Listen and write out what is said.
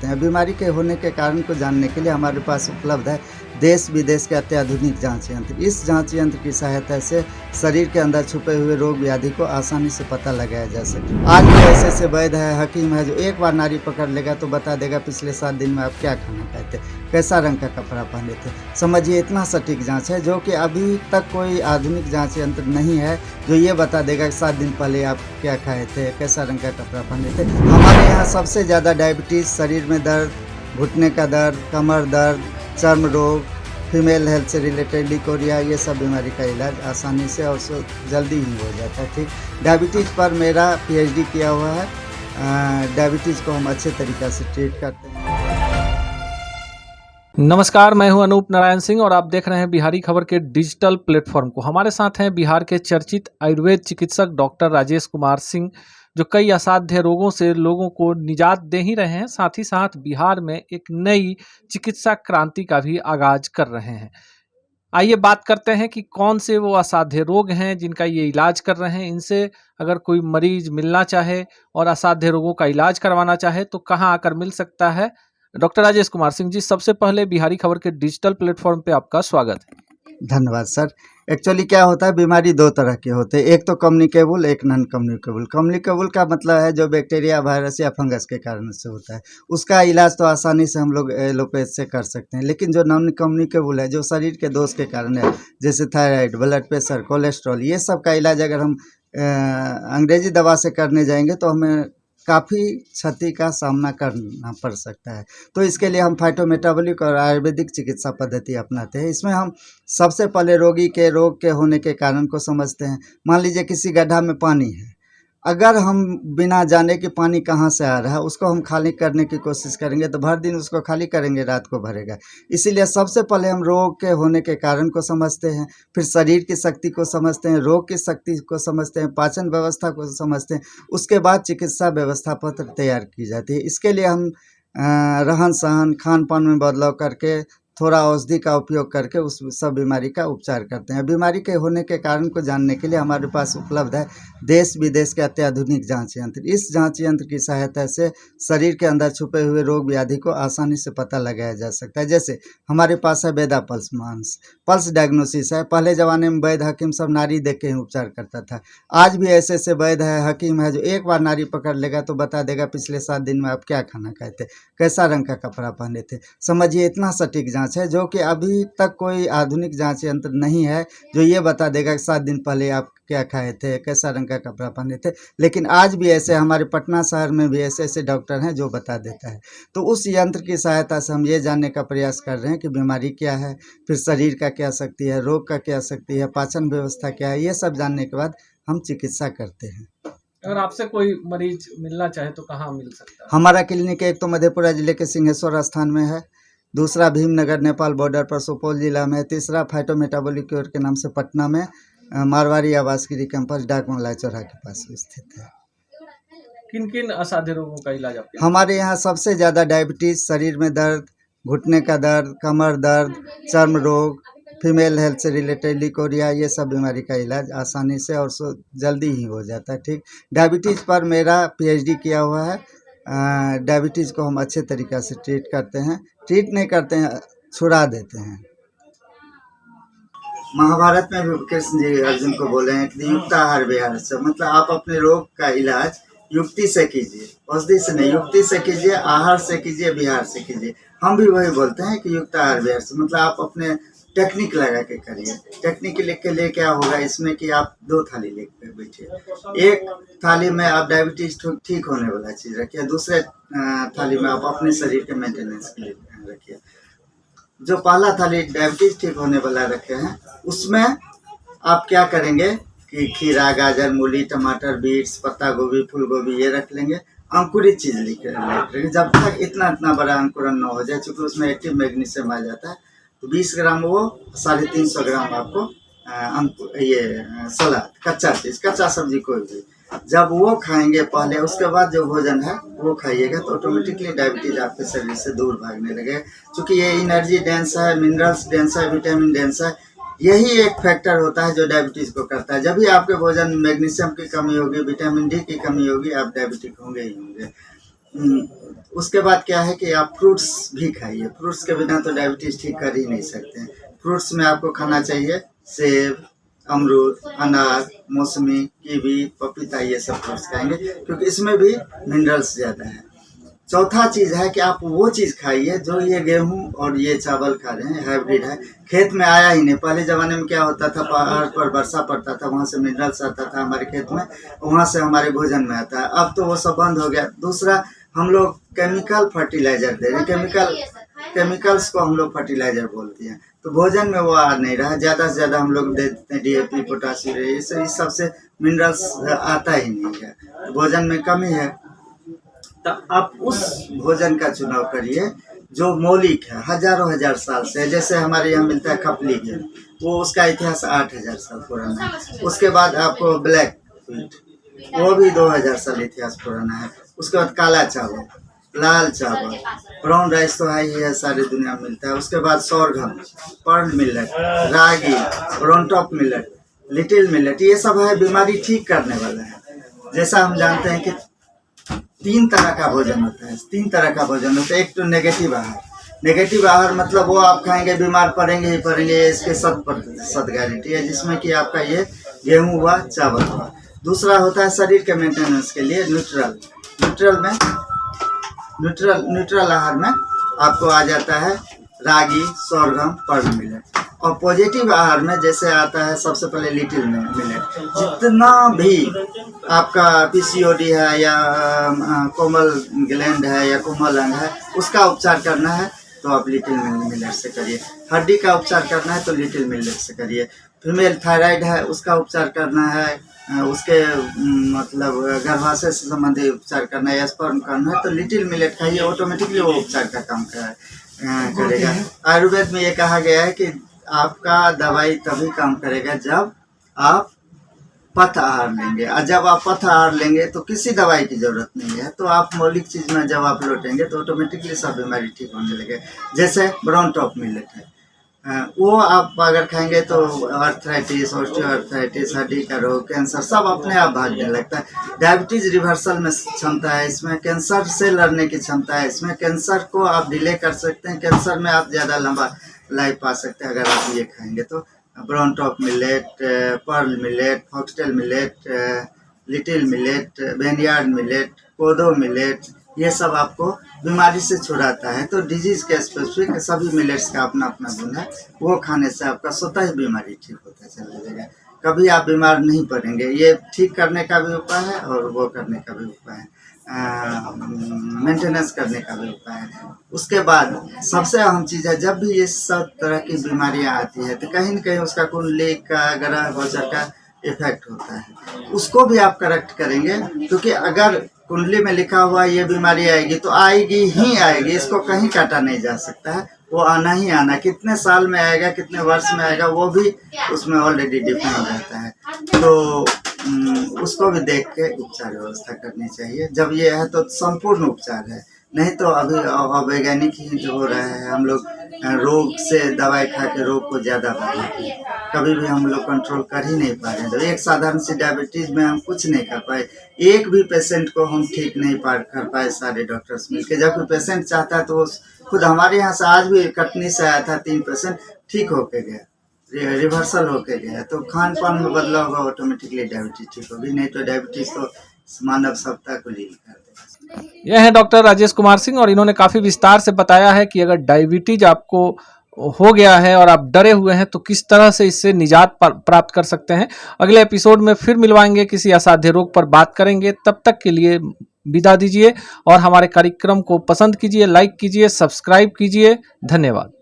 करते हैं। बीमारी के होने के कारण को जानने के लिए हमारे पास उपलब्ध है देश विदेश के अत्याधुनिक जांच यंत्र। इस जांच यंत्र की सहायता से शरीर के अंदर छुपे हुए रोग व्याधि को आसानी से पता लगाया जा सके। आज भी ऐसे वैद्य है, हकीम है जो एक बार नाड़ी पकड़ लेगा तो बता देगा पिछले 7 दिन में आप क्या खाना खाए थे, कैसा रंग का कपड़ा पहने थे। समझिए इतना सटीक जांच है जो कि अभी तक कोई आधुनिक जांच यंत्र नहीं है जो ये बता देगा कि 7 दिन पहले आप क्या खाए थे, कैसा रंग का कपड़ा पहने थे। हमारे यहाँ सबसे ज़्यादा डायबिटीज़, शरीर में दर्द, घुटने का दर्द, कमर दर्द, चर्म रोग, फीमेल हेल्थ से रिलेटेड लिकोरिया, ये सब बीमारी का इलाज आसानी से और जल्दी ही हो जाता है। ठीक, डायबिटीज़ पर मेरा PhD किया हुआ है। डायबिटीज़ को हम अच्छे तरीक़े से ट्रीट करते हैं। नमस्कार, मैं हूं अनूप नारायण सिंह और आप देख रहे हैं बिहारी खबर के डिजिटल प्लेटफॉर्म को। हमारे साथ हैं बिहार के चर्चित आयुर्वेद चिकित्सक डॉक्टर राजेश कुमार सिंह, जो कई असाध्य रोगों से लोगों को निजात दे ही रहे हैं, साथ ही साथ बिहार में एक नई चिकित्सा क्रांति का भी आगाज कर रहे हैं। आइए बात करते हैं कि कौन से वो असाध्य रोग हैं जिनका ये इलाज कर रहे हैं। इनसे अगर कोई मरीज मिलना चाहे और असाध्य रोगों का इलाज करवाना चाहे तो कहाँ आकर मिल सकता है। डॉक्टर राजेश कुमार सिंह जी, सबसे पहले बिहारी खबर के डिजिटल प्लेटफॉर्म पे आपका स्वागत है। धन्यवाद सर। एक्चुअली क्या होता है, बीमारी 2 तरह के होते हैं, एक तो कम्युनिकेबल, एक नॉन कम्युनिकेबल। कम्युनिकेबल का मतलब है जो बैक्टीरिया, वायरस या फंगस के कारण से होता है, उसका इलाज तो आसानी से हम लोग एलोपैथ से कर सकते हैं। लेकिन जो नॉन कम्युनिकेबल है, जो शरीर के दोष के कारण है, जैसे थायराइड, ब्लड प्रेशर, कोलेस्ट्रॉल, ये सब का इलाज अगर हम अंग्रेजी दवा से करने जाएंगे तो हमें काफ़ी क्षति का सामना करना पड़ सकता है। तो इसके लिए हम फाइटोमेटाबॉलिक और आयुर्वेदिक चिकित्सा पद्धति अपनाते हैं। इसमें हम सबसे पहले रोगी के रोग के होने के कारण को समझते हैं। मान लीजिए किसी गड्ढा में पानी है, अगर हम बिना जाने कि पानी कहाँ से आ रहा है उसको हम खाली करने की कोशिश करेंगे तो भर दिन उसको खाली करेंगे, रात को भरेगा। इसीलिए सबसे पहले हम रोग के होने के कारण को समझते हैं, फिर शरीर की शक्ति को समझते हैं, रोग की शक्ति को समझते हैं, पाचन व्यवस्था को समझते हैं। उसके बाद चिकित्सा व्यवस्था पत्र तैयार की जाती है। इसके लिए हम रहन सहन, खान पान में बदलाव करके, थोड़ा औषधि का उपयोग करके उस सब बीमारी का उपचार करते हैं। बीमारी के होने के कारण को जानने के लिए हमारे पास उपलब्ध है देश विदेश के अत्याधुनिक जांच यंत्र। इस जांच यंत्र की सहायता से शरीर के अंदर छुपे हुए रोग व्याधि को आसानी से पता लगाया जा सकता है। जैसे हमारे पास है वेदा पल्स मांस, पल्स डायग्नोसिस है। पहले ज़माने में वैद्य हकीम सब नाड़ी देख के ही उपचार करता था। आज भी ऐसे वैद्य है, हकीम है जो एक बार नाड़ी पकड़ लेगा तो बता देगा पिछले 7 दिन में आप क्या खाना खाए थे, कैसा रंग का कपड़ा पहने थे। समझिए इतना सटीक जांच है जो कि अभी तक कोई आधुनिक जांच यंत्र नहीं है जो ये बता देगा कि 7 दिन पहले आप क्या खाए थे, कैसा रंग का कपड़ा पहने थे। लेकिन आज भी ऐसे हमारे पटना शहर में भी ऐसे डॉक्टर हैं जो बता देता है। तो उस यंत्र की सहायता से हम ये जानने का प्रयास कर रहे हैं कि बीमारी क्या है, फिर शरीर का क्या शक्ति है, रोग का क्या शक्ति है, पाचन व्यवस्था क्या है। ये सब जानने के बाद हम चिकित्सा करते हैं। अगर आपसे कोई मरीज मिलना चाहे तो कहाँ मिल सकता है? हमारा क्लिनिक एक तो मधेपुरा जिले के सिंहेश्वर स्थान में है, दूसरा भीमनगर नेपाल बॉर्डर पर सुपौल जिला में है, तीसरा फाइटोमेटाबॉलिक क्योर के नाम से पटना में मारवाड़ी आवासगिरी कैंपस डाक मंगला चौराहा के पास स्थित है। किन किन असाध्य रोगों का इलाज आपके? हमारे यहाँ सबसे ज़्यादा डायबिटीज़, शरीर में दर्द, घुटने का दर्द, कमर दर्द, चर्म रोग, फीमेल हेल्थ से रिलेटेड लिकोरिया, ये सब बीमारी का इलाज आसानी से और जल्दी ही हो जाता है। ठीक, डायबिटीज़ पर मेरा PhD किया हुआ है। डायबिटीज़ को हम अच्छे तरीक़े से ट्रीट करते हैं, ट्रीट नहीं करते हैं, छुड़ा देते हैं। महाभारत में भी कृष्ण जी अर्जुन को बोले हैं कि युक्त आहार विहार से, मतलब आप अपने रोग का इलाज युक्ति से कीजिए, औषधि से नहीं, युक्ति से कीजिए, आहार से कीजिए, विहार से कीजिए। हम भी वही बोलते हैं कि युक्त आहार विहार से, मतलब आप अपने टेक्निक लगा के करिए। टेक्निक के लिए क्या होगा इसमें कि आप 2 थाली लेकर बैठिए। एक थाली में आप डायबिटीज ठीक होने वाला चीज़ रखिए, दूसरे थाली में आप अपने शरीर के मेंटेनेंस के लिए रखिए। जो पहला थाली डायबिटीज ठीक होने वाला रखे हैं उसमें आप क्या करेंगे कि खीरा, गाजर, मूली, टमाटर, बीट्स, पत्ता गोभी, फूल गोभी ये रख लेंगे। अंकुरित चीज़ लिखेंगे जब तक इतना बड़ा अंकुरन न हो जाए, चूँकि उसमें एक्टिव मैग्नीशियम आ जाता है। तो 20 ग्राम वो 350 ग्राम आपको ये सलाद, कच्चा चीज़, कच्चा सब्जी कोई भी, जब वो खाएंगे पहले, उसके बाद जो भोजन है वो खाइएगा तो ऑटोमेटिकली डायबिटीज आपके शरीर से दूर भागने लगे। क्योंकि ये एनर्जी डेंस है, मिनरल्स डेंस है, विटामिन डेंस है। यही एक फैक्टर होता है जो डायबिटीज़ को करता है। जब भी आपके भोजन में मैग्नीशियम की कमी होगी, विटामिन डी की कमी होगी, आप डायबिटिक होंगे ही होंगे। उसके बाद क्या है कि आप फ्रूट्स भी खाइए। फ्रूट्स के बिना तो डायबिटीज़ ठीक कर ही नहीं सकते हैं। फ्रूट्स में आपको खाना चाहिए सेब, अमरूद, अनार, मौसमी, कीवी, पपीता, ये सब फ्रूट्स खाएंगे क्योंकि इसमें भी मिनरल्स ज़्यादा है। चौथा चीज़ है कि आप वो चीज़ खाइए जो ये गेहूं और ये चावल खा रहे हैं हाइब्रिड है, खेत में आया ही नहीं। पहले ज़माने में क्या होता था, पहाड़ पर वर्षा पड़ता था, वहाँ से मिनरल्स आता था हमारे खेत में, वहाँ से हमारे भोजन में आता है। अब तो वो सब बंद हो गया। दूसरा, हम लोग केमिकल फर्टिलाइज़र दे रहे हैं, केमिकल्स को हम लोग फर्टिलाइज़र बोलते हैं, तो भोजन में वो आ नहीं रहा। ज़्यादा से ज़्यादा हम लोग दे देते हैं DAP, पोटासियम, इस सबसे मिनरल्स आता ही नहीं है, भोजन में कमी है। तो आप उस भोजन का चुनाव करिए जो मौलिक है, हजारों हजार साल से है। जैसे हमारे यहाँ मिलता है खपली गेहूँ, वो उसका इतिहास 8000 साल पुराना है। उसके बाद आपको ब्लैक व्हीट, वो भी 2000 साल इतिहास पुराना है। उसके बाद काला चावल, लाल चावल, ब्राउन राइस तो है ही है, सारी दुनिया में मिलता है। उसके बाद sorghum, pearl millet, ragi, brown top millet, little millet, ये सब है बीमारी ठीक करने वाला है। जैसा हम जानते हैं कि 3 तरह का भोजन होता है, 3 तरह का भोजन होता है। एक तो नेगेटिव आहार, नेगेटिव आहार मतलब वो आप खाएंगे बीमार पड़ेंगे ही पड़ेंगे, इसके 100% गारंटी है, जिसमें कि आपका ये गेहूँ हुआ, चावल हुआ। दूसरा होता है शरीर के मेंटेनेंस के लिए न्यूट्रल, न्यूट्रल आहार में आपको आ जाता है रागी, सोरघम, पर्ल मिलेट। और पॉजिटिव आहार में जैसे आता है सबसे पहले लिटिल मिलेट। जितना भी आपका PCOD है या कोमल ग्लैंड है या कोमल अंग है, उसका उपचार करना है तो आप लिटिल मिलेट से करिए। हड्डी का उपचार करना है तो लिटिल मिलेट से करिए। फीमेल थायराइड है, उसका उपचार करना है, उसके मतलब गर्भाशय से संबंधित उपचार करना है, स्पर्म करना है तो लिटिल मिलेट खाइए, ऑटोमेटिकली वो उपचार का काम करेगा। आयुर्वेद में ये कहा गया है कि आपका दवाई तभी काम करेगा जब आप पथ आहार लेंगे, और जब आप पथ आहार लेंगे तो किसी दवाई की जरूरत नहीं है। तो आप मौलिक चीज़ में जब आप लौटेंगे तो ऑटोमेटिकली सब बीमारी ठीक होने लगे। जैसे ब्राउन टॉप मिलेट है, वो आप अगर खाएंगे तो आर्थराइटिस, ऑस्टियोआर्थराइटिस, हड्डी का रोग, कैंसर सब अपने आप भागने लगता है। डायबिटीज रिवर्सल में क्षमता है इसमें, कैंसर से लड़ने की क्षमता है इसमें। कैंसर को आप डिले कर सकते हैं, कैंसर में आप ज़्यादा लंबा लाइफ पा सकते हैं अगर आप ये खाएंगे तो। Brown top millet, pearl millet, foxtail millet, little millet, barnyard millet, kodo millet, ये सब आपको बीमारी से छुड़ाता है। तो डिजीज़ के स्पेसिफिक सभी मिलेट्स का अपना अपना गुण है, वो खाने से आपका स्वतः ही बीमारी ठीक होता चला जाएगा। कभी आप बीमार नहीं पड़ेंगे। ये ठीक करने का भी उपाय है और वो करने का भी उपाय है, मेंटेनेंस करने का भी उपाय है। उसके बाद सबसे अहम चीज़ है, जब भी ये सब तरह की बीमारियां आती है तो कहीं न कहीं उसका कुंडली का, ग्रह गोचर का इफेक्ट होता है, उसको भी आप करेक्ट करेंगे। क्योंकि अगर कुंडली में लिखा हुआ ये बीमारी आएगी तो आएगी ही आएगी, इसको कहीं काटा नहीं जा सकता है, वो आना ही आना। कितने साल में आएगा, कितने वर्ष में आएगा, वो भी उसमें ऑलरेडी डिपेंड रहता है। तो उसको भी देख के उपचार व्यवस्था करनी चाहिए। जब ये है तो संपूर्ण उपचार है, नहीं तो अभी अवैज्ञानिक ही जो हो रहा है, हम लोग रोग से दवाई खा के रोग को ज़्यादा बढ़ाते हैं, कभी भी हम लोग कंट्रोल कर ही नहीं पा रहे हैं। तो एक साधारण सी डायबिटीज़ में हम कुछ नहीं कर पाए, एक भी पेशेंट को हम ठीक नहीं कर पाए सारे डॉक्टर्स मिलकर। जब कोई पेशेंट चाहता है तो खुद हमारे यहाँ से आज भी कटनी से आया था 3 पेशेंट, ठीक होके गया, रिवर्सल होके गया। तो खान पान में बदलाव होगा, ऑटोमेटिकली डायबिटीज ठीक होगी, नहीं तो डायबिटीज तो मानव सभ्यता को लील कर देगा। यह है डॉक्टर राजेश कुमार सिंह, और इन्होंने काफ़ी विस्तार से बताया है कि अगर डायबिटीज आपको हो गया है और आप डरे हुए हैं तो किस तरह से इससे निजात प्राप्त कर सकते हैं। अगले एपिसोड में फिर मिलवाएंगे, किसी असाध्य रोग पर बात करेंगे। तब तक के लिए विदा दीजिए और हमारे कार्यक्रम को पसंद कीजिए, लाइक कीजिए, सब्सक्राइब कीजिए। धन्यवाद।